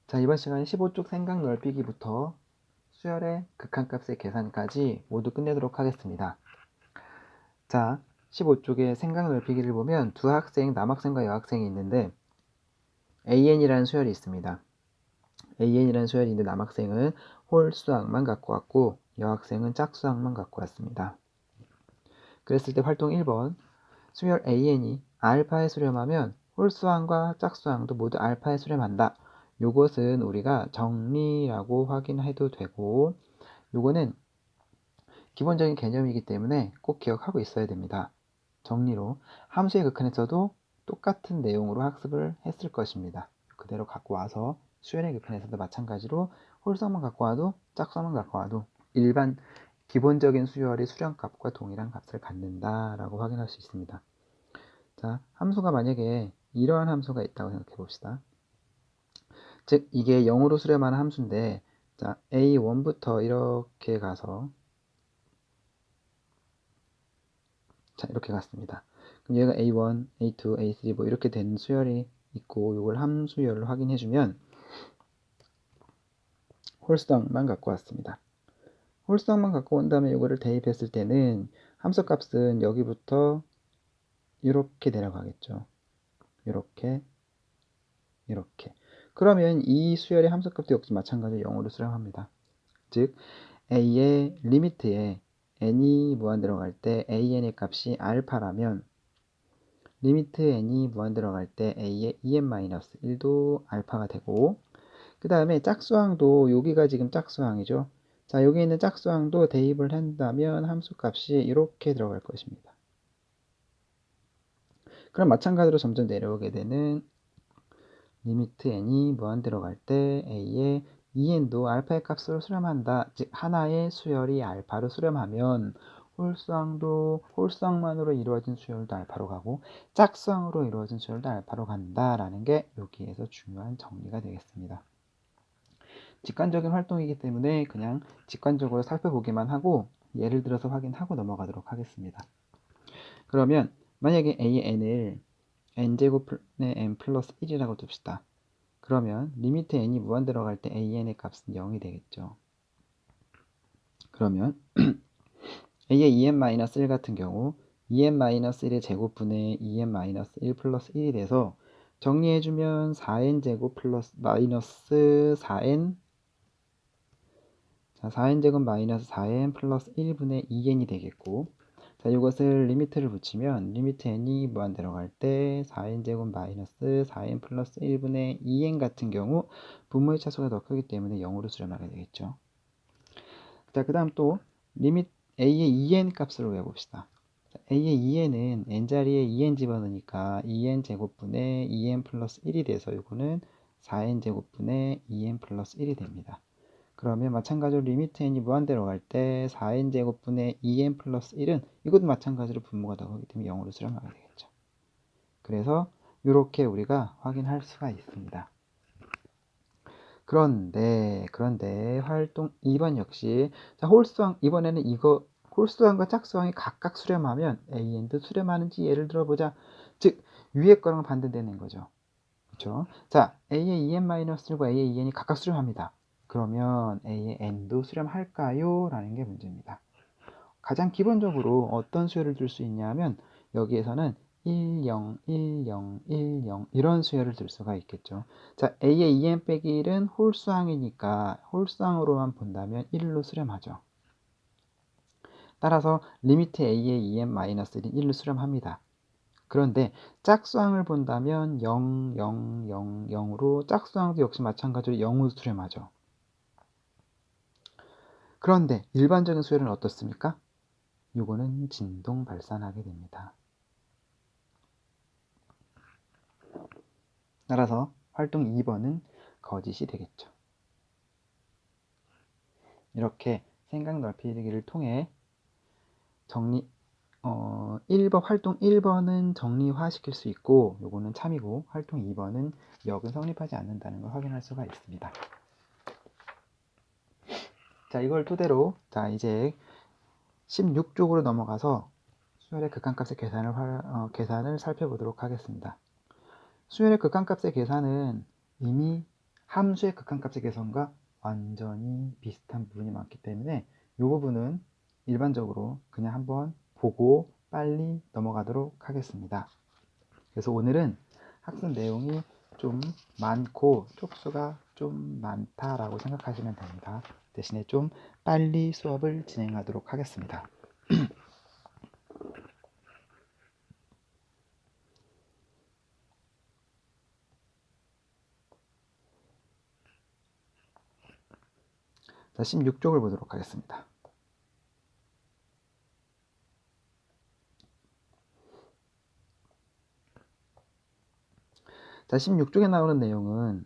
자, 이번 시간에 15쪽 생각 넓히기부터 수열의 극한값의 계산까지 모두 끝내도록 하겠습니다. 자, 15쪽의 생각 넓히기를 보면 두 학생, 남학생과 여학생이 있는데 AN이라는 수열이 있습니다. AN이라는 수열이 있는데 남학생은 홀수항만 갖고 왔고 여학생은 짝수항만 갖고 왔습니다. 그랬을 때 활동 1번 수열 AN이 알파에 수렴하면 홀수항과 짝수항도 모두 알파에 수렴한다. 요것은 우리가 정리라고 확인해도 되고 요거는 기본적인 개념이기 때문에 꼭 기억하고 있어야 됩니다. 정리로 함수의 극한에서도 똑같은 내용으로 학습을 했을 것입니다. 그대로 갖고 와서 수열의 극한에서도 마찬가지로 홀수항만 갖고 와도 짝수항만 갖고 와도 일반 기본적인 수열의 수렴값과 동일한 값을 갖는다라고 확인할 수 있습니다. 자, 함수가 만약에 이러한 함수가 있다고 생각해 봅시다. 즉 이게 0으로 수렴하는 함수인데 자, A1부터 이렇게 가서 자, 이렇게 갔습니다. 그럼 얘가 A1, A2, A3 뭐 이렇게 된 수열이 있고 이걸 함수열을 확인해 주면 홀수항만 갖고 왔습니다. 홀수항만 갖고 온 다음에 이거를 대입했을 때는 함수값은 여기부터 이렇게 내려가겠죠. 이렇게 이렇게. 그러면 이 수열의 함수값도 역시 마찬가지로 0으로 수렴합니다. 즉 A의 리미트에 n이 무한 들어갈 때 an의 값이 알파라면 리미트 n이 무한 들어갈 때 a의 en-1도 알파가 되고 그 다음에 짝수항도 여기가 지금 짝수항이죠. 자, 여기 있는 짝수항도 대입을 한다면 함수값이 이렇게 들어갈 것입니다. 그럼 마찬가지로 점점 내려오게 되는 리미트 n이 무한 들어갈 때 a의 en도 알파의 값으로 수렴한다. 즉 하나의 수열이 알파로 수렴하면 홀수항도 홀수항만으로 이루어진 수열도 알파로 가고 짝수항으로 이루어진 수열도 알파로 간다라는 게 여기에서 중요한 정리가 되겠습니다. 직관적인 활동이기 때문에 그냥 직관적으로 살펴보기만 하고 예를 들어서 확인하고 넘어가도록 하겠습니다. 그러면 만약에 AN을 n제곱분의 n 플러스 1이라고 둡시다. 그러면 리미트 n이 무한 들어갈 때 an의 값은 0이 되겠죠. 그러면 a의 en-1 같은 경우 en-1의 제곱분의 en-1 플러스 1이 돼서 정리해주면 4n 제곱 플러스 마이너스 4n 자, 4n 제곱 마이너스 4n 플러스 1분의 2n이 되겠고 자, 이것을 리미트를 붙이면 리미트 n이 무한 들어갈 때 4n 제곱 마이너스 4n 플러스 1분의 2n 같은 경우 분모의 차수가 더 크기 때문에 0으로 수렴하게 되겠죠. 자, 그 다음 또 리미트 a의 2n 값으로 해봅시다. a의 2n은 n자리에 2n 집어넣으니까 2n 제곱분의 2n 플러스 1이 돼서 이거는 4n 제곱분의 2n 플러스 1이 됩니다. 그러면 마찬가지로 리미트 n이 무한대로 갈 때 4n 제곱분의 2n 플러스 1은 이것도 마찬가지로 분모가 더 크기 때문에 0으로 수렴하게 되겠죠. 그래서 이렇게 우리가 확인할 수가 있습니다. 그런데 활동 2번 역시 자, 홀수항 이번에는 이거 홀수항과 짝수항이 각각 수렴하면 AN도 수렴하는지 예를 들어보자. 즉 위에 거랑 반대되는 거죠. 그렇죠? 자, A의 en-1과 A의 en이 각각 수렴합니다. 그러면 A의 n도 수렴할까요? 라는 게 문제입니다. 가장 기본적으로 어떤 수열을 들 수 있냐면 여기에서는 1, 0, 1, 0, 1, 0 이런 수열을 들 수가 있겠죠. 자, A의 en 빼기 1은 홀수항이니까 홀수항으로만 본다면 1로 수렴하죠. 따라서 리미트 A의 en-1은 1로 수렴합니다. 그런데 짝수항을 본다면 0, 0, 0, 0으로 짝수항도 역시 마찬가지로 0으로 수렴하죠. 그런데 일반적인 수열은 어떻습니까? 요거는 진동 발산하게 됩니다. 따라서 활동 2번은 거짓이 되겠죠. 이렇게 생각 넓히기를 통해 정리 1번 활동 1번은 정리화 시킬 수 있고 요거는 참이고 활동 2번은 역은 성립하지 않는다는 걸 확인할 수가 있습니다. 자, 이걸 토대로 자 이제 16쪽으로 넘어가서 수열의 극한값의 계산을 살펴보도록 하겠습니다. 수열의 극한값의 계산은 이미 함수의 극한값의 계산과 완전히 비슷한 부분이 많기 때문에 이 부분은 일반적으로 그냥 한번 보고 빨리 넘어가도록 하겠습니다. 그래서 오늘은 학습 내용이 좀 많고 쪽수가 좀 많다라고 생각하시면 됩니다. 대신에 좀 빨리 수업을 진행하도록 하겠습니다. 자, 16쪽을 보도록 하겠습니다. 자, 16쪽에 나오는 내용은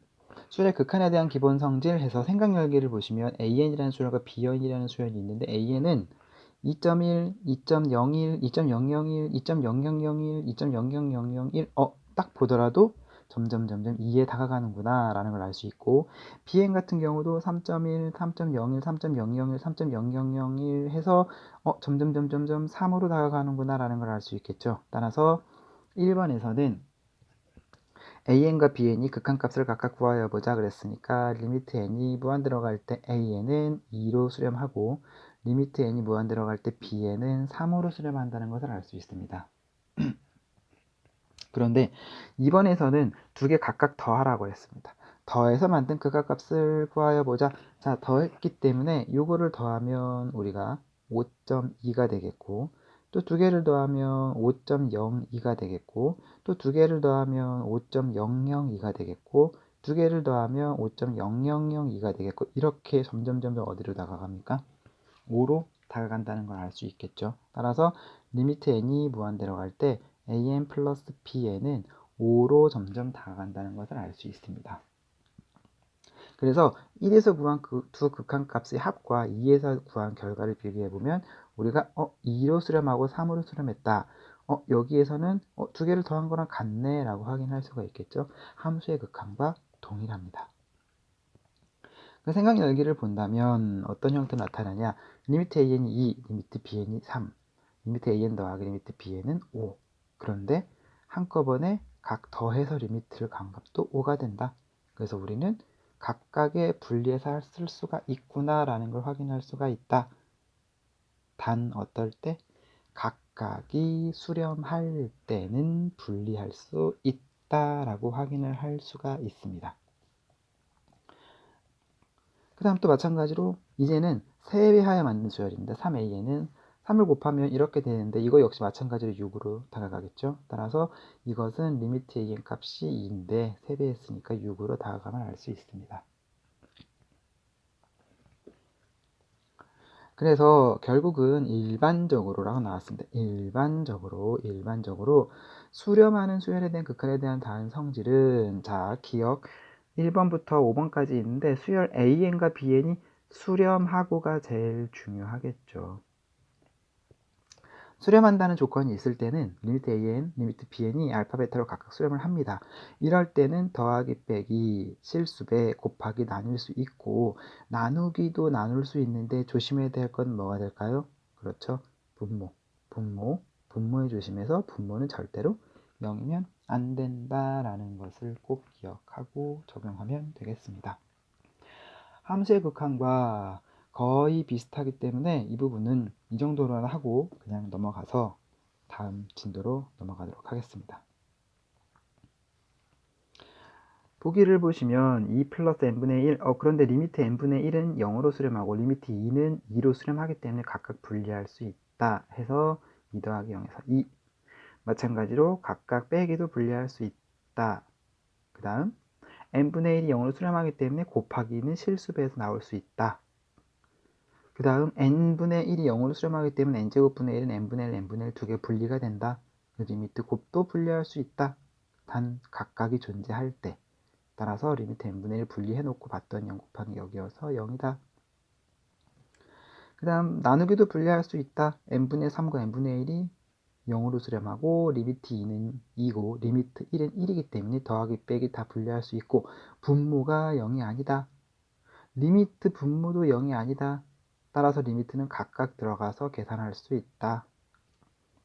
수열의 극한에 대한 기본 성질 해서 생각 열기를 보시면 AN이라는 수열과 BN이라는 수열이 있는데 AN은 2.1, 2.01, 2.001, 2.0001, 2.00001 딱 보더라도 점점 2에 다가가는구나 라는 걸 알 수 있고 BN 같은 경우도 3.1, 3.01, 3.001, 3.0001 해서 점점 3으로 다가가는구나 라는 걸 알 수 있겠죠. 따라서 1번에서는 AN과 BN이 극한값을 각각 구하여 보자 그랬으니까 리미트 n이 무한 들어갈 때 AN은 2로 수렴하고 리미트 n이 무한 들어갈 때 BN은 3으로 수렴한다는 것을 알 수 있습니다. 그런데 이번에서는 두 개 각각 더하라고 했습니다. 더해서 만든 극한값을 구하여 보자. 자, 더했기 때문에 이거를 더하면 우리가 5.2가 되겠고 또 두 개를 더하면 5.02가 되겠고 또 두 개를 더하면 5.002가 되겠고 두 개를 더하면 5.0002가 되겠고 이렇게 점점 어디로 다가갑니까? 5로 다가간다는 걸 알 수 있겠죠. 따라서 리미트 n이 무한대로 갈 때 an 플러스 bn은 5로 점점 다가간다는 것을 알 수 있습니다. 그래서 1에서 구한 그 두 극한값의 합과 2에서 구한 결과를 비교해보면 우리가 2로 수렴하고 3으로 수렴했다. 여기에서는 두 개를 더한 거랑 같네 라고 확인할 수가 있겠죠. 함수의 극한과 동일합니다. 그 생각 열기를 본다면 어떤 형태로 나타나냐. 리미트 an이 2, 리미트 bn이 3, 리미트 an 더하기 리미트 bn은 5. 그런데 한꺼번에 각 더해서 리미트를 간 값도 5가 된다. 그래서 우리는 각각의 분리해서 쓸 수가 있구나 라는 걸 확인할 수가 있다. 단 어떨 때? 각각이 수렴할 때는 분리할 수 있다 라고 확인을 할 수가 있습니다. 그 다음 또 마찬가지로 이제는 3배하여 만든 수열입니다. 3a는 3을 곱하면 이렇게 되는데 이거 역시 마찬가지로 6으로 다가가겠죠. 따라서 이것은 리미트 an 값이 2인데 3배 했으니까 6으로 다가가면 알 수 있습니다. 그래서 결국은 일반적으로라고 나왔습니다. 일반적으로 수렴하는 수열에 대한 극한에 대한 다른 성질은 자 기억 1번부터 5번까지 있는데 수열 AN과 BN이 수렴하고가 제일 중요하겠죠. 수렴한다는 조건이 있을 때는 리미트 AN, 리미트 BN이 알파, 베타로 각각 수렴을 합니다. 이럴 때는 더하기, 빼기, 실수배, 곱하기 나눌 수 있고 나누기도 나눌 수 있는데 조심해야 될 건 뭐가 될까요? 그렇죠. 분모에 조심해서 분모는 절대로 0이면 안 된다라는 것을 꼭 기억하고 적용하면 되겠습니다. 함수의 극한과 거의 비슷하기 때문에 이 부분은 이 정도로만 하고 그냥 넘어가서 다음 진도로 넘어가도록 하겠습니다. 보기를 보시면 2 플러스 n분의 1 그런데 리미트 n분의 1은 0으로 수렴하고 리미트 2는 2로 수렴하기 때문에 각각 분리할 수 있다 해서 2 더하기 0에서 2 마찬가지로 각각 빼기도 분리할 수 있다. 그 다음 n분의 1이 0으로 수렴하기 때문에 곱하기는 실수배에서 나올 수 있다. 그 다음 n분의 1이 0으로 수렴하기 때문에 n제곱분의 1은 n분의 1, n분의 1 두 개 분리가 된다. 리미트 곱도 분리할 수 있다. 단 각각이 존재할 때 따라서 리미트 n분의 1 분리해놓고 봤더니 0 곱하기 여기여서 0이다. 그 다음 나누기도 분리할 수 있다. n분의 3과 n분의 1이 0으로 수렴하고 리미트 2는 2고 리미트 1은 1이기 때문에 더하기 빼기 다 분리할 수 있고 분모가 0이 아니다. 리미트 분모도 0이 아니다. 따라서 리미트는 각각 들어가서 계산할 수 있다.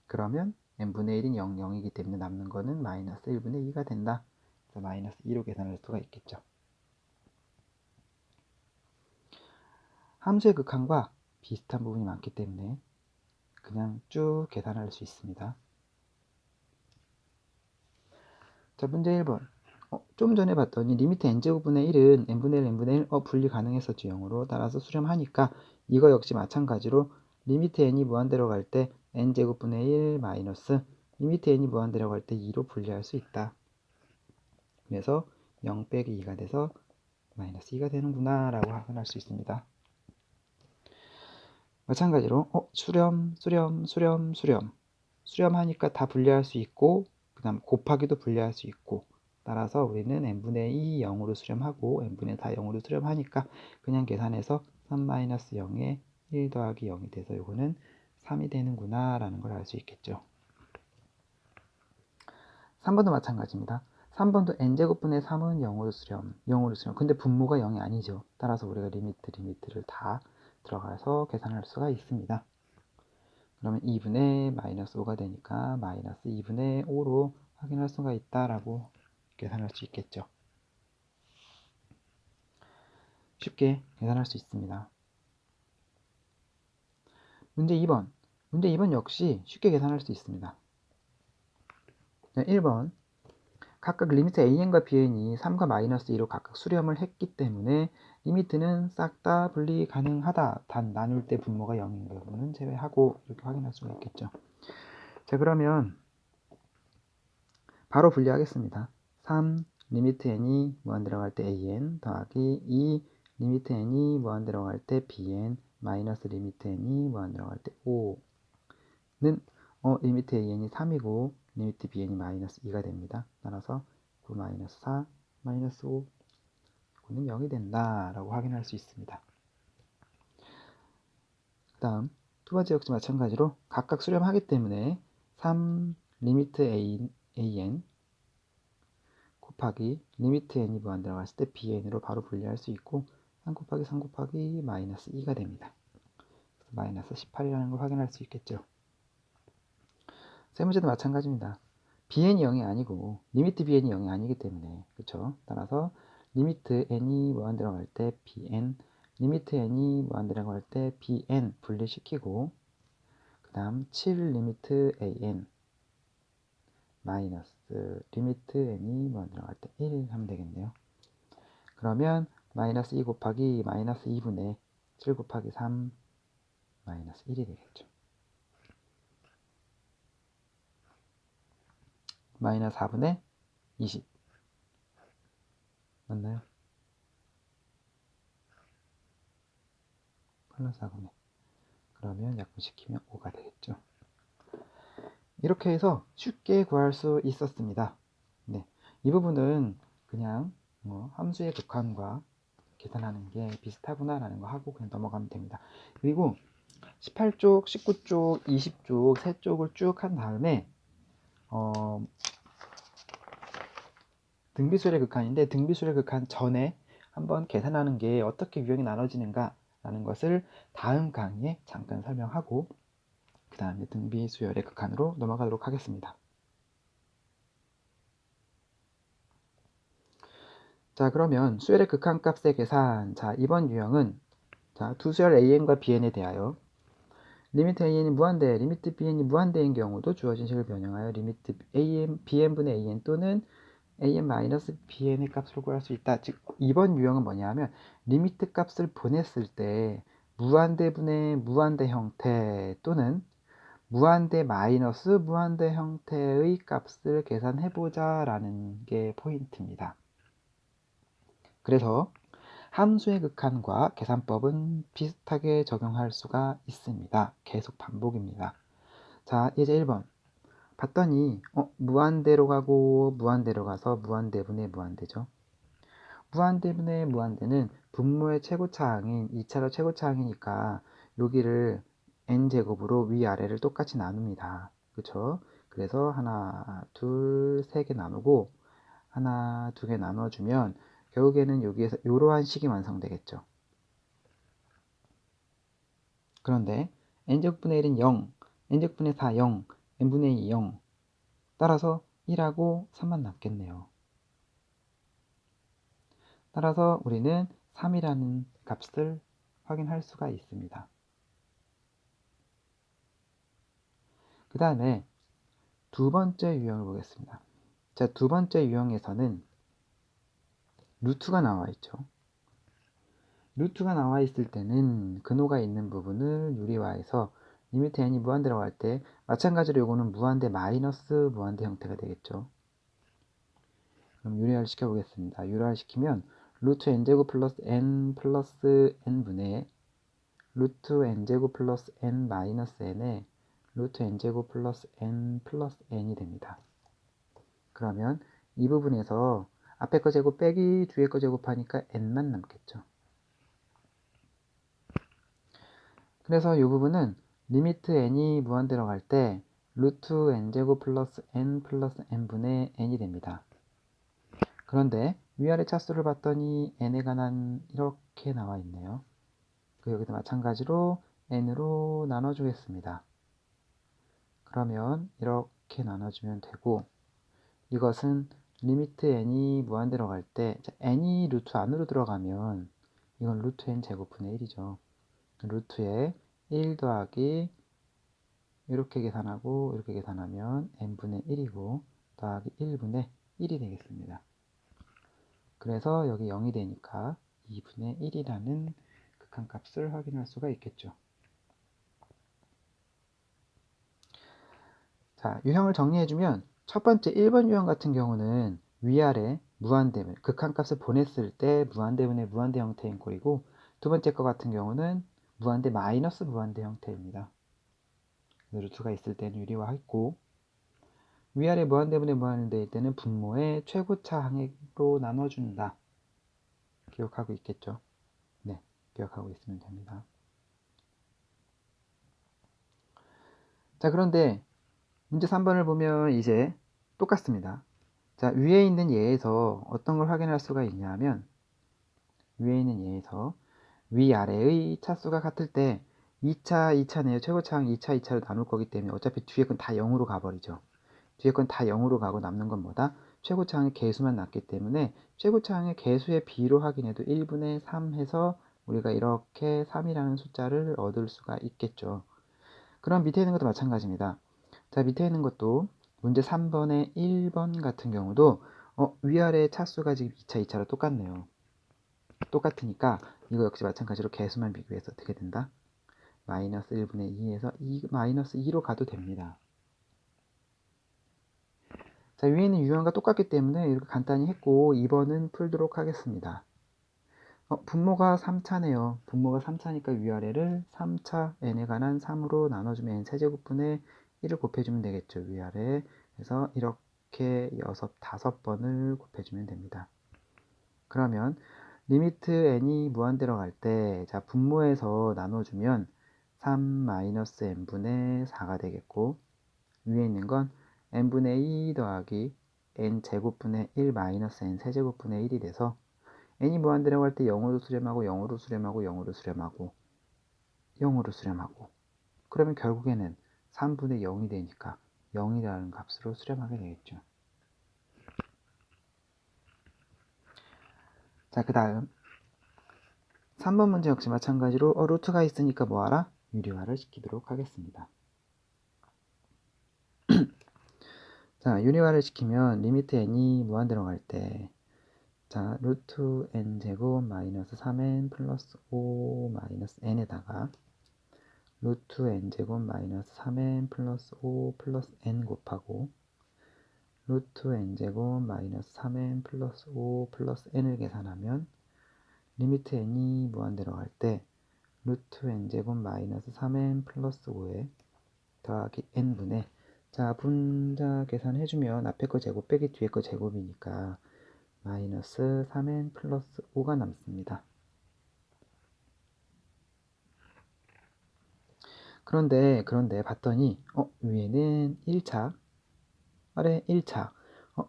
그러면 n분의 1인 0, 0이기 때문에 남는 거는 마이너스 1분의 2가 된다. 그래서 마이너스 2로 계산할 수가 있겠죠. 함수의 극한과 비슷한 부분이 많기 때문에 그냥 쭉 계산할 수 있습니다. 자, 문제 1번. 좀 전에 봤더니 리미트 n제곱분의 1은 n분의 1, n분의 1 분리 가능했었죠. 0으로. 따라서 수렴하니까 이거 역시 마찬가지로 리미트 n이 무한대로 갈 때 n제곱분의 1 마이너스 리미트 n이 무한대로 갈 때 2로 분리할 수 있다. 그래서 0 빼기 2가 돼서 마이너스 2가 되는구나 라고 확인할 수 있습니다. 마찬가지로 수렴하니까 다 분리할 수 있고 그 다음 곱하기도 분리할 수 있고 따라서 우리는 n분의 2 0으로 수렴하고 n분의 4 0으로 수렴하니까 그냥 계산해서 3-0에 1 더하기 0이 돼서 이거는 3이 되는구나 라는 걸 알 수 있겠죠. 3번도 마찬가지입니다. 3번도 n제곱분의 3은 0으로 수렴. 근데 분모가 0이 아니죠. 따라서 우리가 리미트를 다 들어가서 계산할 수가 있습니다. 그러면 2분의 마이너스 5가 되니까 마이너스 2분의 5로 확인할 수가 있다라고 계산할 수 있겠죠. 쉽게 계산할 수 있습니다. 문제 2번. 문제 2번 역시 쉽게 계산할 수 있습니다. 1번. 각각 리미트 an과 bn이 3과 마이너스 2로 각각 수렴을 했기 때문에 리미트는 싹 다 분리 가능하다. 단 나눌 때 분모가 0인 경우는 제외하고 이렇게 확인할 수가 있겠죠. 자, 그러면 바로 분리하겠습니다. 3 리미트 n이 무한대로 갈 때 an 더하기 2 리미트 n이 무한대로 갈 때 bn 마이너스 리미트 n이 무한대로 갈 때 5는 리미트 an이 3이고 리미트 bn이 마이너스 2가 됩니다. 따라서 9 마이너스 4 마이너스 5 이거는 0이 된다 라고 확인할 수 있습니다. 그 다음 두 번째 역시 마찬가지로 각각 수렴하기 때문에 3 리미트 an 곱하기 리미트 n이 무한대로 갔을 때 bn으로 바로 분리할 수 있고 3 곱하기 3 곱하기 마이너스 2가 됩니다. 마이너스 18이라는 걸 확인할 수 있겠죠. 세 번째도 마찬가지입니다. bn이 0이 아니고 리미트 bn이 0이 아니기 때문에 그렇죠. 따라서 리미트 n이 무한대로 갈 때 bn 리미트 n이 무한대로 갈 때 bn 분리시키고 그 다음 7 리미트 an 마이너스 리미트 n이 무한대로 갈 때 1 하면 되겠네요. 그러면 마이너스 2 곱하기 마이너스 2분의 7 곱하기 3 마이너스 1이 되겠죠. 마이너스 4분의 20 맞나요? 플러스 4분의 그러면 약분시키면 5가 되겠죠. 이렇게 해서 쉽게 구할 수 있었습니다. 네, 이 부분은 그냥 함수의 극한과 계산하는 게 비슷하구나 라는 거 하고 그냥 넘어가면 됩니다. 그리고 18쪽, 19쪽, 20쪽 세 쪽을 쭉 한 다음에 등비수열의 극한인데 등비수열의 극한 전에 한번 계산하는 게 어떻게 유형이 나눠지는가 라는 것을 다음 강의에 잠깐 설명하고 그 다음에 등비수열의 극한으로 넘어가도록 하겠습니다. 자, 그러면 수열의 극한값의 계산. 자, 이번 유형은 자, 두 수열 an과 bn에 대하여 리미트 an이 무한대, 리미트 bn이 무한대인 경우도 주어진 식을 변형하여 리미트 bn분의 an 또는 an-bn의 값을 구할 수 있다. 즉 이번 유형은 뭐냐면 리미트 값을 보냈을 때 무한대분의 무한대 형태 또는 무한대 마이너스 무한대 형태의 값을 계산해보자 라는 게 포인트입니다. 그래서 함수의 극한과 계산법은 비슷하게 적용할 수가 있습니다. 계속 반복입니다. 자, 이제 1번 봤더니 무한대로 가고 무한대로 가서 무한대분의 무한대죠. 무한대분의 무한대는 분모의 최고차항인 2차로 최고차항이니까 여기를 n제곱으로 위아래를 똑같이 나눕니다. 그쵸? 그래서 하나, 둘, 세 개 나누고 하나, 두 개 나눠주면 결국에는 여기에서 이러한 식이 완성되겠죠. 그런데 n제곱분의 1은 0, n제곱분의 4 0, n분의 2 0 따라서 1하고 3만 남겠네요. 따라서 우리는 3이라는 값을 확인할 수가 있습니다. 그 다음에 두 번째 유형을 보겠습니다. 자, 두 번째 유형에서는 루트가 나와 있죠. 루트가 나와 있을 때는 근호가 있는 부분을 유리화해서 리미트 n이 무한대라고 할 때 마찬가지로 요거는 무한대 마이너스 무한대 형태가 되겠죠. 그럼 유리화를 시켜보겠습니다. 유리화를 시키면 루트 n제곱 플러스 n분의 루트 n제곱 플러스 n 마이너스 n에 루트 n제곱 플러스 n이 됩니다. 그러면 이 부분에서 앞에 거 제곱 빼기 뒤에 거 제곱하니까 n만 남겠죠. 그래서 이 부분은 리미트 n이 무한대로 갈 때 루트 n제곱 플러스 n분의 n이 됩니다. 그런데 위아래 차수를 봤더니 n에 관한 이렇게 나와 있네요. 여기도 마찬가지로 n으로 나눠주겠습니다. 그러면 이렇게 나눠주면 되고, 이것은 리미트 n이 무한대로 갈 때 n이 루트 안으로 들어가면 이건 루트 n 제곱분의 1이죠. 루트에 1 더하기 이렇게 계산하고 이렇게 계산하면 n분의 1이고 더하기 1분의 1이 되겠습니다. 그래서 여기 0이 되니까 2분의 1이라는 극한값을 확인할 수가 있겠죠. 자, 유형을 정리해주면 첫 번째 1번 유형 같은 경우는 위아래 무한대분, 극한값을 보냈을 때 무한대분의 무한대 형태인 꼴이고, 두 번째 거 같은 경우는 무한대 마이너스 무한대 형태입니다. 루트가 있을 때는 유리화했고, 위아래 무한대분의 무한대일 때는 분모의 최고차 항액으로 나눠준다. 기억하고 있겠죠? 네, 기억하고 있으면 됩니다. 자, 그런데 문제 3번을 보면 이제 똑같습니다. 자, 위에 있는 예에서 어떤 걸 확인할 수가 있냐면, 위에 있는 예에서 위아래의 차수가 같을 때 2차네요. 최고차항 2차로 나눌 거기 때문에 어차피 뒤에 건 다 0으로 가버리죠. 뒤에 건 다 0으로 가고 남는 건 뭐다? 최고차항의 개수만 남기 때문에 최고차항의 개수의 비로 확인해도 1분의 3 해서 우리가 이렇게 3이라는 숫자를 얻을 수가 있겠죠. 그럼 밑에 있는 것도 마찬가지입니다. 자, 밑에 있는 것도 문제 3번의 1번 같은 경우도 위아래 차수가 지금 2차로 똑같네요. 똑같으니까 이거 역시 마찬가지로 개수만 비교해서 어떻게 된다? 마이너스 1분의 2에서 마이너스 2로 가도 됩니다. 자, 위에 있는 유형과 똑같기 때문에 이렇게 간단히 했고 2번은 풀도록 하겠습니다. 분모가 3차네요. 분모가 3차니까 위아래를 3차 n에 관한 3으로 나눠주면 n 세제곱분의 1을 곱해주면 되겠죠. 위아래. 그래서 이렇게 5번을 곱해주면 됩니다. 그러면 리미트 n이 무한대로 갈 때, 자, 분모에서 나눠주면 3-n분의 4가 되겠고, 위에 있는 건 n분의 2 더하기 n 제곱분의 1 마이너스 n 세제곱분의 1이 돼서 n이 무한대로 갈 때 0으로 수렴하고 0으로 수렴하고 0으로 수렴하고 0으로 수렴하고, 그러면 결국에는 3분의 0이 되니까 0이라는 값으로 수렴하게 되겠죠. 자, 그 다음 3번 문제 역시 마찬가지로 루트가 있으니까 뭐하라? 유리화를 시키도록 하겠습니다. 자, 유리화를 시키면 리미트 n이 무한대로 갈 때, 자, 루트 n 제곱 마이너스 3n 플러스 5 마이너스 n에다가 루트 n 제곱 마이너스 3n 플러스 5 플러스 n 곱하고 루트 n 제곱 마이너스 3n 플러스 5 플러스 n을 계산하면 리미트 n이 무한대로 갈 때 루트 n 제곱 마이너스 3n 플러스 5에 더하기 n분의, 자, 분자 계산해주면 앞에 거 제곱 빼기 뒤에 거 제곱이니까 마이너스 3n 플러스 5가 남습니다. 그런데 봤더니 위에는 1차, 아래 1차,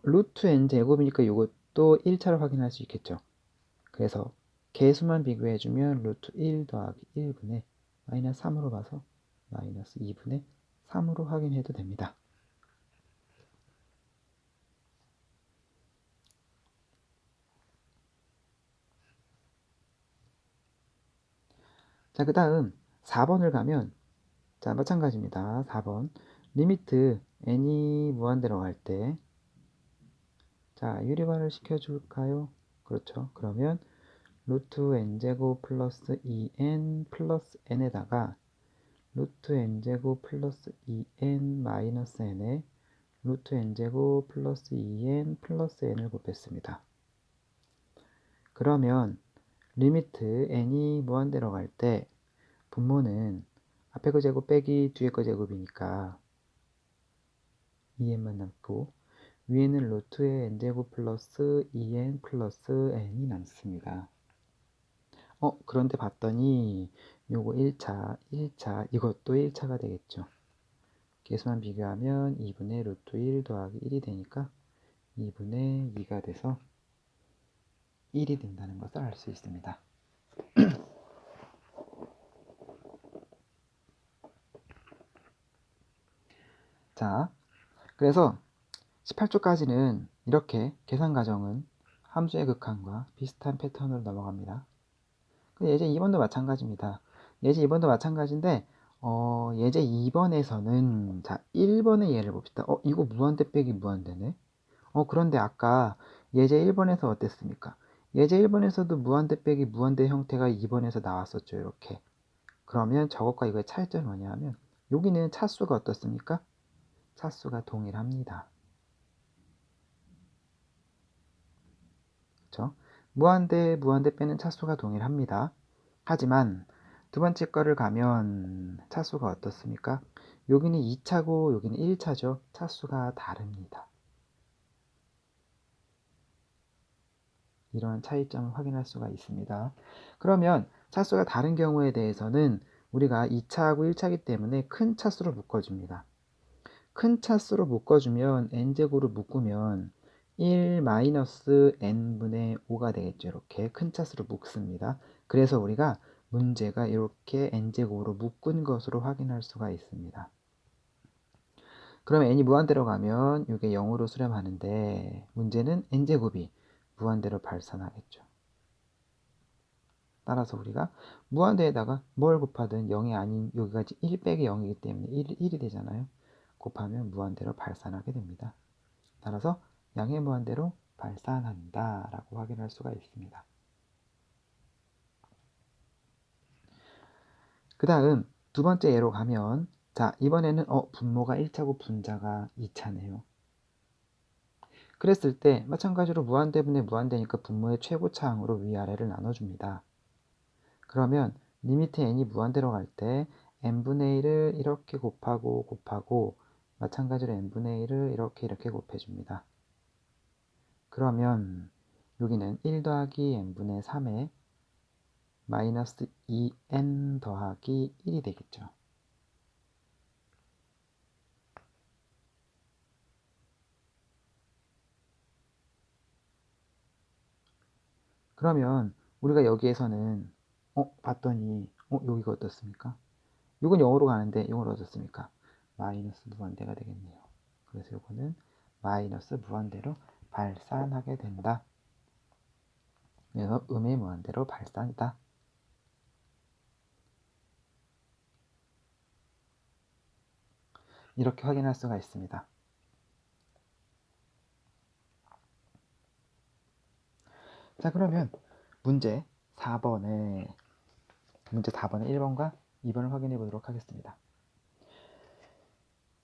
루트 n 제곱이니까 이것도 1차를 확인할 수 있겠죠. 그래서 개수만 비교해주면 루트 1 더하기 1분의 마이너스 3으로 봐서 마이너스 2분의 3으로 확인해도 됩니다. 자, 그 다음 4번을 가면 자, 마찬가지입니다. 4번 리미트 n이 무한대로 갈 때 자, 유리화를 시켜줄까요? 그렇죠. 그러면 루트 n제곱 플러스 2n 플러스 n에다가 루트 n제곱 플러스 2n 마이너스 n에 루트 n제곱 플러스 2n 플러스 n을 곱했습니다. 그러면 리미트 n이 무한대로 갈 때 분모는 앞에 거 제곱 빼기 뒤에 거 제곱이니까 2n만 남고 위에는 루트의 n제곱 플러스 2n 플러스 n이 남습니다. 그런데 봤더니 요거 1차 이것도 1차가 되겠죠. 개수만 비교하면 2분의 루트 1 더하기 1이 되니까 2분의 2가 돼서 1이 된다는 것을 알 수 있습니다. 자, 그래서 18초까지는 이렇게 계산 과정은 함수의 극한과 비슷한 패턴으로 넘어갑니다. 예제 2번도 마찬가지입니다. 예제 2번도 마찬가지인데 예제 2번에서는 자 1번의 예를 봅시다. 이거 무한대 빼기 무한대네. 그런데 아까 예제 1번에서 어땠습니까? 예제 1번에서도 무한대 빼기 무한대 형태가 2번에서 나왔었죠. 이렇게. 그러면 저것과 이거의 차이점이 뭐냐면 여기는 차수가 어떻습니까? 차수가 동일합니다. 그렇죠? 무한대 빼는 차수가 동일합니다. 하지만 두 번째 거를 가면 차수가 어떻습니까? 여기는 2차고 여기는 1차죠. 차수가 다릅니다. 이런 차이점을 확인할 수가 있습니다. 그러면 차수가 다른 경우에 대해서는 우리가 2차하고 1차이기 때문에 큰 차수로 묶어줍니다. 큰 차수로 묶어주면 n제곱으로 묶으면 1-n분의 5가 되겠죠. 이렇게 큰 차수로 묶습니다. 그래서 우리가 문제가 이렇게 n제곱으로 묶은 것으로 확인할 수가 있습니다. 그러면 n이 무한대로 가면 이게 0으로 수렴하는데 문제는 n제곱이 무한대로 발산하겠죠. 따라서 우리가 무한대에다가 뭘 곱하든 0이 아닌 여기가 1 빼기 0이기 때문에 1이 되잖아요. 곱하면 무한대로 발산하게 됩니다. 따라서 양의 무한대로 발산한다 라고 확인할 수가 있습니다. 그 다음 두 번째 예로 가면 자 이번에는 분모가 1차고 분자가 2차네요. 그랬을 때 마찬가지로 무한대분의 무한대니까 분모의 최고차항으로 위아래를 나눠줍니다. 그러면 리미트 n이 무한대로 갈 때 n분의 1을 이렇게 곱하고 마찬가지로 n분의 1을 이렇게 곱해줍니다. 그러면 여기는 1 더하기 n분의 3에 마이너스 2n 더하기 1이 되겠죠. 그러면 우리가 여기에서는 봤더니 여기가 어떻습니까? 이건 0으로 가는데 이건 어떻습니까? 마이너스 무한대가 되겠네요. 그래서 이거는 마이너스 무한대로 발산하게 된다. 그래서 음의 무한대로 발산이다. 이렇게 확인할 수가 있습니다. 자, 그러면 문제 4번에 1번과 2번을 확인해 보도록 하겠습니다.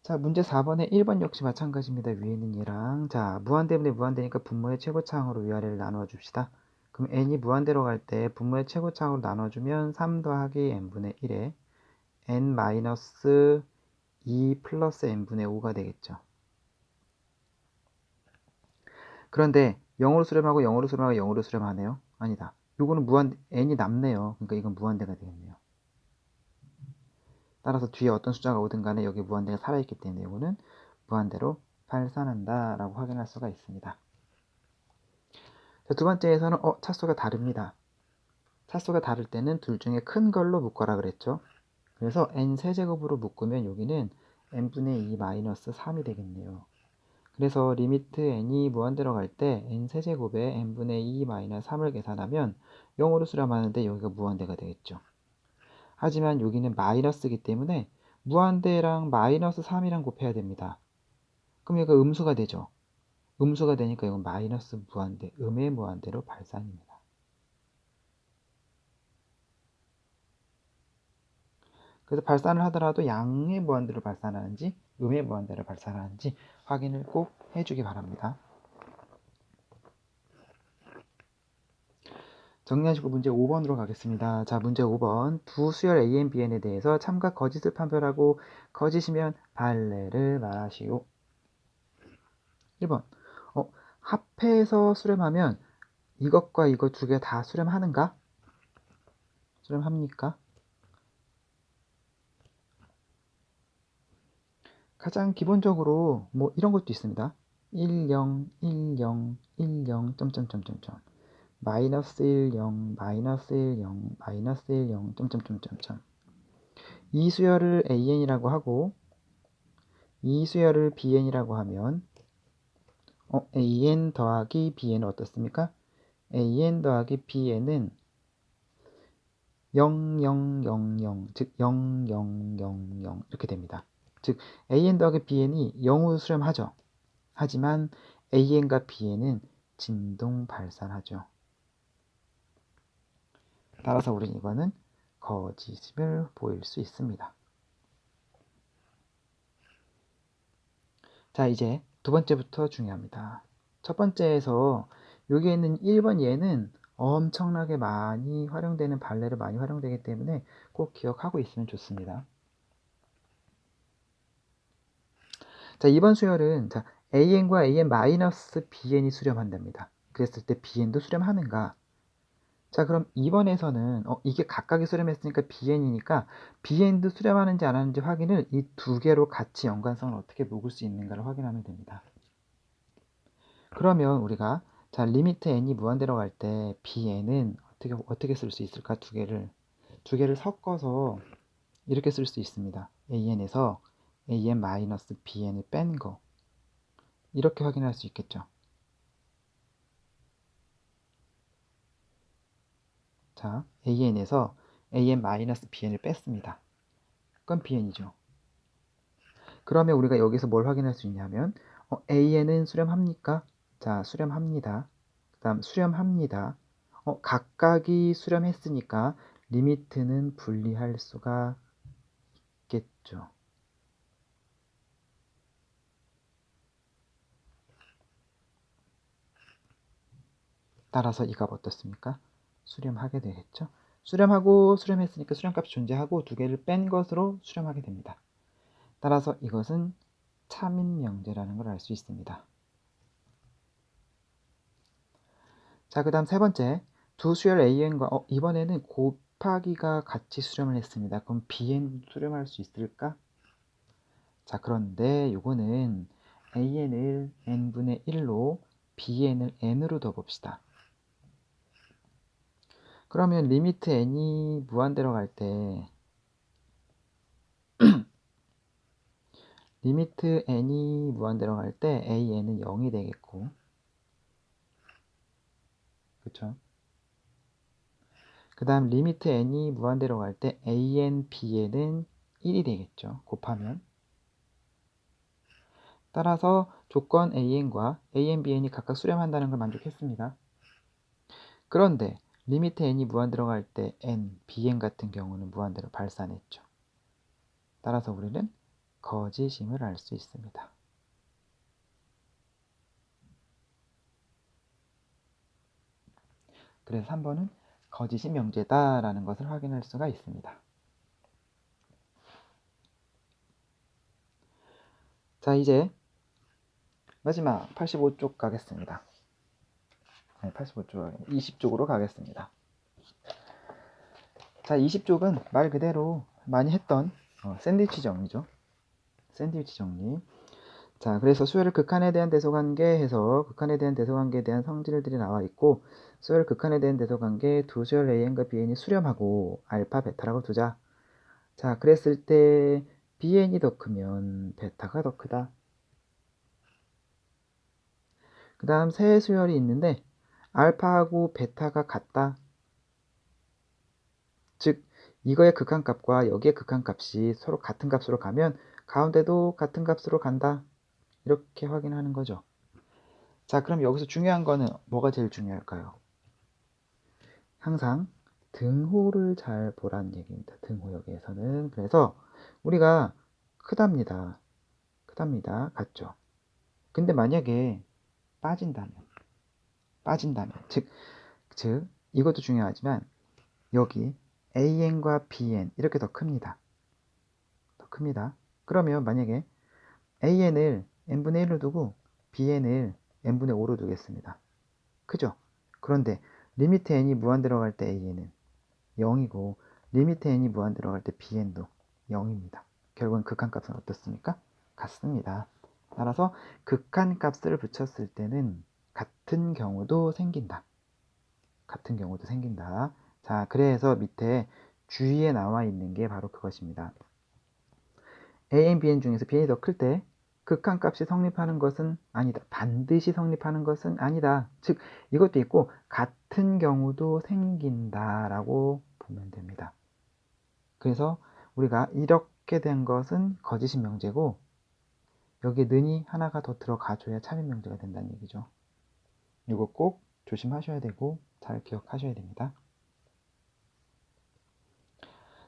자, 문제 4번에 1번 역시 마찬가지입니다. 위에 있는 얘랑 자, 무한대분의 무한대니까 분모의 최고차항으로 위아래를 나누어 줍시다. 그럼 n이 무한대로 갈 때 분모의 최고차항으로 나눠주면 3 더하기 n분의 1에 n-2 플러스 n분의 5가 되겠죠. 그런데 0으로 수렴하고 0으로 수렴하고 0으로 수렴하네요. 아니다. 요거는 n이 남네요. 그러니까 이건 무한대가 되겠네요. 따라서 뒤에 어떤 숫자가 오든 간에 여기 무한대가 살아있기 때문에 이거는 무한대로 발산한다 라고 확인할 수가 있습니다. 자, 두 번째에서는 차수가 다릅니다. 차수가 다를 때는 둘 중에 큰 걸로 묶어라 그랬죠. 그래서 n 세제곱으로 묶으면 여기는 n분의 2 마이너스 3이 되겠네요. 그래서 리미트 n이 무한대로 갈 때 n 세제곱에 n분의 2 마이너스 3을 계산하면 0으로 수렴하는데 여기가 무한대가 되겠죠. 하지만 여기는 마이너스이기 때문에 무한대랑 마이너스 3이랑 곱해야 됩니다. 그럼 여기가 음수가 되죠. 음수가 되니까 이건 마이너스 무한대, 음의 무한대로 발산입니다. 그래서 발산을 하더라도 양의 무한대로 발산하는지 음의 무한대로 발산하는지 확인을 꼭 해주기 바랍니다. 정리하시고 문제 5번으로 가겠습니다. 자, 문제 5번. 두 수열 AN, BN에 대해서 참과 거짓을 판별하고 거짓이면 발레를 말하시오. 1번. 합해서 수렴하면 이것과 이것 두 개 다 수렴하는가? 수렴합니까? 가장 기본적으로 뭐 이런 것도 있습니다. 10, 10, 10, 점점점점점 마이너스 10, 마이너스 10, 마이너스 10, 점점점점점 이 수열을 AN이라고 하고 이 수열을 BN이라고 하면 AN 더하기 BN은 어떻습니까? AN 더하기 BN은 0, 0, 0, 0, 즉 0, 0, 0, 0 이렇게 됩니다. 즉 AN 더하기 BN이 0으로 수렴하죠. 하지만 AN과 BN은 진동 발산하죠. 따라서 우리는 이거는 거짓임을 보일 수 있습니다. 자, 이제 두 번째부터 중요합니다. 첫 번째에서 여기에 있는 1번 얘는 엄청나게 많이 활용되는 발레로 많이 활용되기 때문에 꼭 기억하고 있으면 좋습니다. 자, 이번 수열은 자, AN과 AN-BN이 수렴한답니다. 그랬을 때 BN도 수렴하는가? 자, 그럼 이번에서는 이게 각각이 수렴했으니까 BN이니까 BN도 수렴하는지 안 하는지 확인을 이 두 개로 같이 연관성을 어떻게 묶을 수 있는가를 확인하면 됩니다. 그러면 우리가 자, 리미트 n이 무한대로 갈 때 bn은 어떻게 쓸 수 있을까? 두 개를 섞어서 이렇게 쓸 수 있습니다. an에서 an-bn을 뺀 거 이렇게 확인할 수 있겠죠. 자, an에서 an-bn을 뺐습니다. 그건 bn이죠. 그러면 우리가 여기서 뭘 확인할 수 있냐면 an은 수렴합니까? 자, 수렴합니다. 그 다음 수렴합니다. 각각이 수렴했으니까 리미트는 분리할 수가 있겠죠. 따라서 이 값 어떻습니까? 수렴하게 되겠죠. 수렴하고 수렴했으니까 수렴값이 존재하고 두 개를 뺀 것으로 수렴하게 됩니다. 따라서 이것은 차민명제라는 걸 알 수 있습니다. 자, 그 다음 세 번째. 두 수열 AN과 이번에는 곱하기가 같이 수렴을 했습니다. 그럼 BN 수렴할 수 있을까? 자, 그런데 요거는 AN을 n분의 1로 BN을 n으로 더 봅시다. 그러면 리미트 n이 무한대로 갈 때 리미트 n이 무한대로 갈 때 an은 0이 되겠고 그쵸? 그 다음 리미트 n이 무한대로 갈 때 an, bn은 1이 되겠죠. 곱하면 따라서 조건 an과 an, bn이 각각 수렴한다는 걸 만족했습니다. 그런데 리미트 n이 무한대로 갈 때 n, bn 같은 경우는 무한대로 발산했죠. 따라서 우리는 거짓임을 알 수 있습니다. 그래서 3번은 거짓이 명제다라는 것을 확인할 수가 있습니다. 자, 이제 마지막 85쪽 가겠습니다. 85쪽, 20쪽으로 가겠습니다. 자, 20쪽은 말 그대로 많이 했던 샌드위치 정리죠. 샌드위치 정리. 자, 그래서 수열의 극한에 대한 대소관계 해서 극한에 대한 대소관계에 대한 성질들이 나와 있고 수열 극한에 대한 대소관계 두 수열 AN과 BN이 수렴하고 알파, 베타라고 두자. 자, 그랬을 때 BN이 더 크면 베타가 더 크다. 그 다음 세 수열이 있는데 알파하고 베타가 같다. 즉 이거의 극한값과 여기의 극한값이 서로 같은 값으로 가면 가운데도 같은 값으로 간다. 이렇게 확인하는 거죠. 자, 그럼 여기서 중요한 거는 뭐가 제일 중요할까요? 항상 등호를 잘 보라는 얘기입니다. 등호 여기에서는. 그래서 우리가 크답니다. 같죠? 근데 만약에 빠진다면, 즉 이것도 중요하지만 여기 AN과 BN 이렇게 더 큽니다. 그러면 만약에 AN을 n분의 1로 두고 BN을 n분의 5로 두겠습니다. 크죠? 그런데 리미트 n이 무한대로 갈 때 AN은 0이고 리미트 n이 무한대로 갈 때 BN도 0입니다. 결국은 극한값은 어떻습니까? 같습니다. 따라서 극한값을 붙였을 때는 같은 경우도 생긴다. 자, 그래서 밑에 주위에 나와 있는 게 바로 그것입니다. AN, BN 중에서 BN이 더 클 때 극한값이 성립하는 것은 아니다. 반드시 성립하는 것은 아니다. 즉 이것도 있고 같은 경우도 생긴다라고 보면 됩니다. 그래서 우리가 이렇게 된 것은 거짓인 명제고 여기에 는이 하나가 더 들어가줘야 참인 명제가 된다는 얘기죠. 이거 꼭 조심하셔야 되고 잘 기억하셔야 됩니다.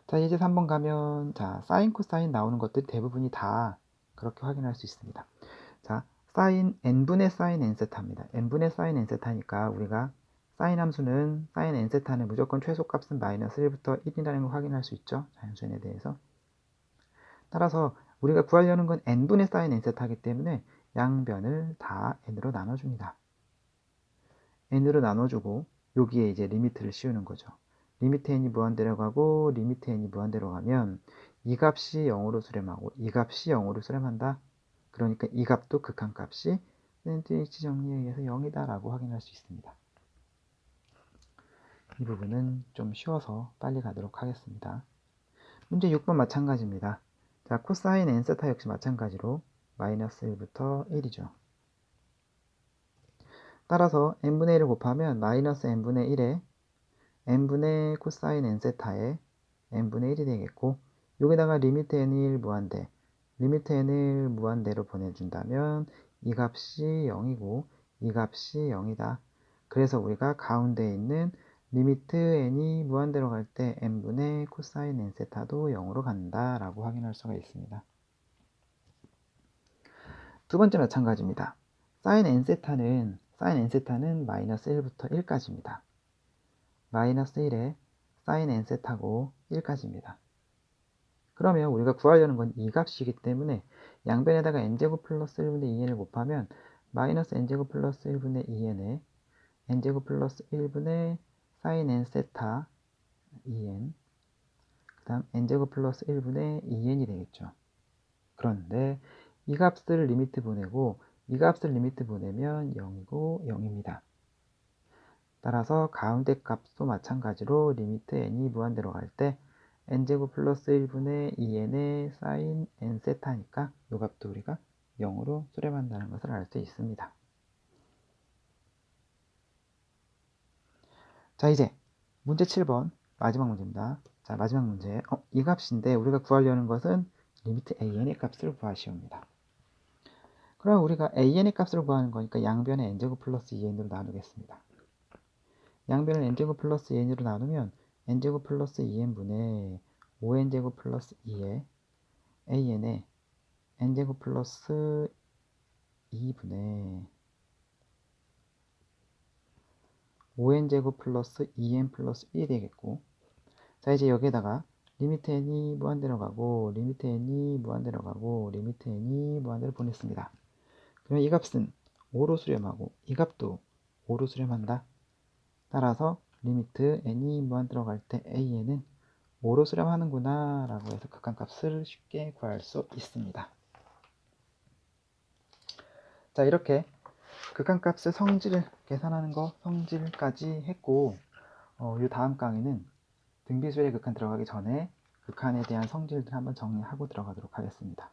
자, 이제 3번 가면 자, 사인, 코사인 나오는 것들 대부분이 다 그렇게 확인할 수 있습니다. 자, 사인 n분의 사인 n세타입니다. n분의 사인 n세타니까 우리가 사인 함수는 사인 n세타는 무조건 최소값은 마이너스 1부터 1이라는 걸 확인할 수 있죠. 자연수에 대해서. 따라서 우리가 구하려는 건 n분의 사인 n세타이기 때문에 양변을 다 n으로 나눠줍니다. n으로 나눠주고 여기에 이제 리미트를 씌우는 거죠. 리미트 n이 무한대로 가고 리미트 n이 무한대로 가면 이 값이 0으로 수렴하고 이 값이 0으로 수렴한다. 그러니까 이 값도 극한값이 샌드위치 정리에 의해서 0이다 라고 확인할 수 있습니다. 이 부분은 좀 쉬워서 빨리 가도록 하겠습니다. 문제 6번 마찬가지입니다. 자, 코사인 n세타 역시 마찬가지로 마이너스 1부터 1이죠. 따라서 n분의 1을 곱하면 마이너스 n분의 1에 n분의 코사인 n세타에 n분의 1이 되겠고 여기다가 리미트 n을 무한대 리미트 n을 무한대로 보내준다면 이 값이 0이고 이 값이 0이다. 그래서 우리가 가운데 있는 리미트 n이 무한대로 갈 때 n분의 코사인 n세타도 0으로 간다 라고 확인할 수가 있습니다. 두 번째 마찬가지입니다. 사인 n세타는 마이너스 1부터 1까지입니다. 마이너스 1에 사인 n세타고 1까지입니다. 그러면 우리가 구하려는 건 이 값이기 때문에 양변에다가 n제곱 플러스 1분의 2n을 곱하면 마이너스 n제곱 플러스 1분의 2n에 n제곱 플러스 1분의 사인 n세타 2n 그 다음 n제곱 플러스 1분의 2n이 되겠죠. 그런데 이 값을 리미트 보내고 이 값을 리미트 보내면 0이고 0입니다. 따라서 가운데 값도 마찬가지로 리미트 n이 무한대로 갈 때 n제곱 플러스 1분의 2n의 사인 n세타니까 이 값도 우리가 0으로 수렴한다는 것을 알 수 있습니다. 자, 이제 문제 7번 마지막 문제입니다. 자, 마지막 문제. 이 값인데 우리가 구하려는 것은 리미트 an의 값을 구하시옵니다. 그럼 우리가 an의 값을 구하는 거니까 양변에 n제곱 플러스 2n으로 나누겠습니다. 양변을 n제곱 플러스 2n으로 나누면 n제곱 플러스 2n분의 5n제곱 플러스 2에 an에 n제곱 플러스 2분의 5n제곱 플러스 2n 플러스 1이 되겠고 자, 이제 여기에다가 리미트 n이 무한대로 가고 리미트 n이 무한대로 가고 리미트 n이 무한대로 보냈습니다. 그러면 이 값은 5로 수렴하고 이 값도 5로 수렴한다. 따라서 리미트 n이 무한대로 갈 때 an은 5로 수렴하는구나 라고 해서 극한값을 쉽게 구할 수 있습니다. 자, 이렇게 극한값의 성질을 계산하는 거 성질까지 했고 이 다음 강의는 등비수열의 극한 들어가기 전에 극한에 대한 성질들 한번 정리하고 들어가도록 하겠습니다.